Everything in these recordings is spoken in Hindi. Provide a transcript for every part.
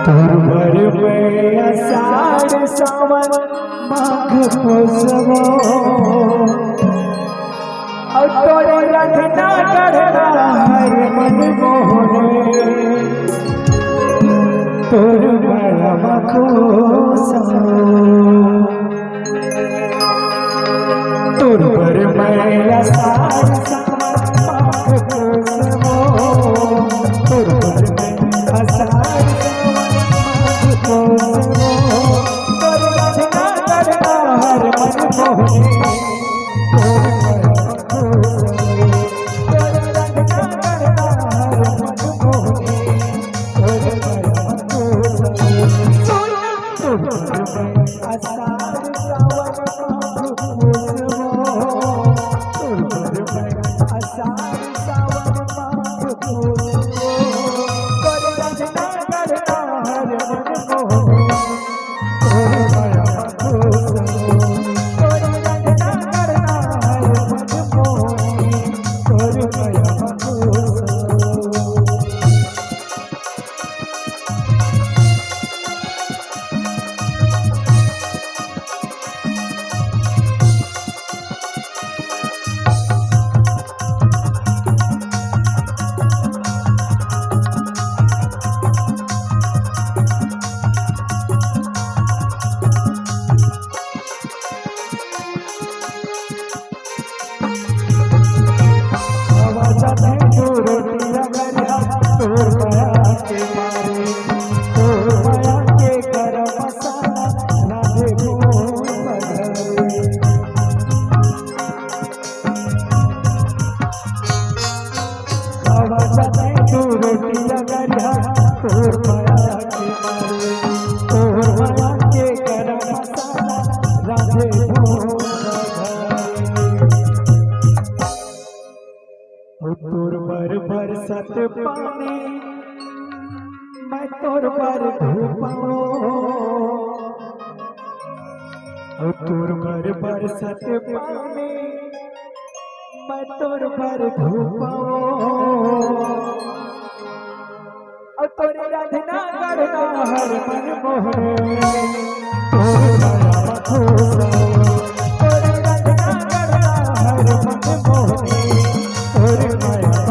तुरवर में आषाढ़ सावन माघ पोसवो और तोरे रखना करना हर मन मोहने तोर मरम खोसवो तुरवर में आषाढ़ सावन माघ पोसवो तुरवर में आषाढ़ बरसत पानी मैं तोर पर धूपाओ तोर पर बरसत पानी मैं तोर पर धूपाओ और तोरे राधना करना हर मन मोहने तोर माया खोसो तोरे राधना करना हर मन मोहने तोर माया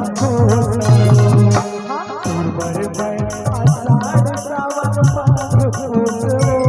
तुरवर में आषाढ़ सावन माघ पोसवो